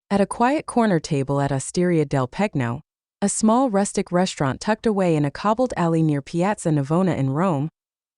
At a quiet corner table at Osteria del Pegno, a small rustic restaurant tucked away in a cobbled alley near Piazza Navona in Rome,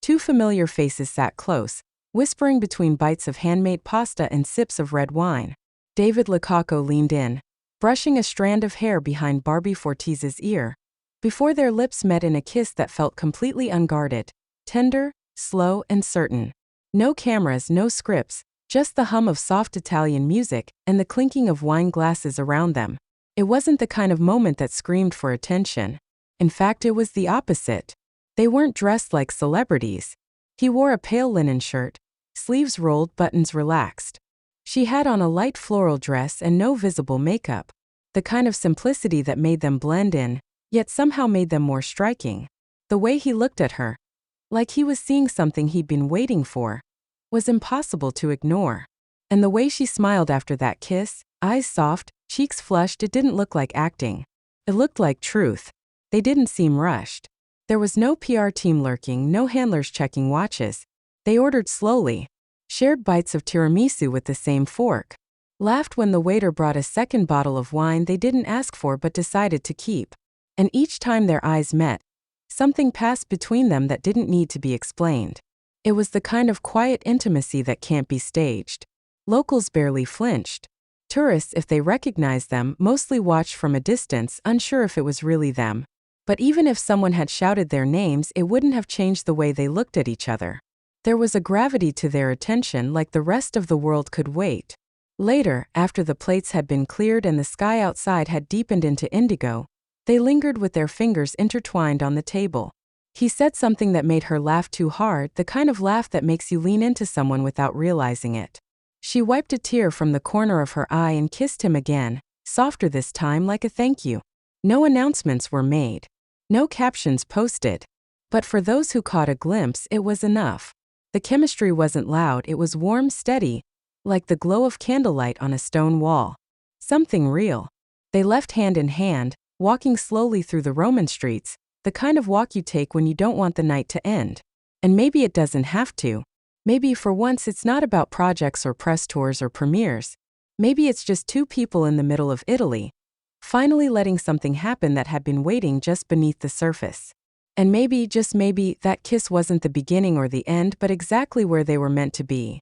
two familiar faces sat close, whispering between bites of handmade pasta and sips of red wine. David Lukaku leaned in, brushing a strand of hair behind Barbie Forteza's ear, before their lips met in a kiss that felt completely unguarded, tender, slow, and certain. No cameras, no scripts, just the hum of soft Italian music and the clinking of wine glasses around them. It wasn't the kind of moment that screamed for attention. In fact, it was the opposite. They weren't dressed like celebrities. He wore a pale linen shirt, sleeves rolled, buttons relaxed. She had on a light floral dress and no visible makeup. The kind of simplicity that made them blend in, yet somehow made them more striking. The way he looked at her, like he was seeing something he'd been waiting for, was impossible to ignore. And the way she smiled after that kiss, eyes soft, cheeks flushed, it didn't look like acting. It looked like truth. They didn't seem rushed. There was no PR team lurking, no handlers checking watches. They ordered slowly, shared bites of tiramisu with the same fork, laughed when the waiter brought a second bottle of wine they didn't ask for but decided to keep. And each time their eyes met, something passed between them that didn't need to be explained. It was the kind of quiet intimacy that can't be staged. Locals barely flinched. Tourists, if they recognized them, mostly watched from a distance, unsure if it was really them. But even if someone had shouted their names, it wouldn't have changed the way they looked at each other. There was a gravity to their attention, like the rest of the world could wait. Later, after the plates had been cleared and the sky outside had deepened into indigo, they lingered with their fingers intertwined on the table. He said something that made her laugh too hard, the kind of laugh that makes you lean into someone without realizing it. She wiped a tear from the corner of her eye and kissed him again, softer this time, like a thank you. No announcements were made. No captions posted. But for those who caught a glimpse, it was enough. The chemistry wasn't loud, it was warm, steady, like the glow of candlelight on a stone wall. Something real. They left hand in hand, walking slowly through the Roman streets, the kind of walk you take when you don't want the night to end. And maybe it doesn't have to. Maybe for once it's not about projects or press tours or premieres. Maybe it's just two people in the middle of Italy, finally letting something happen that had been waiting just beneath the surface. And maybe, just maybe, that kiss wasn't the beginning or the end, but exactly where they were meant to be.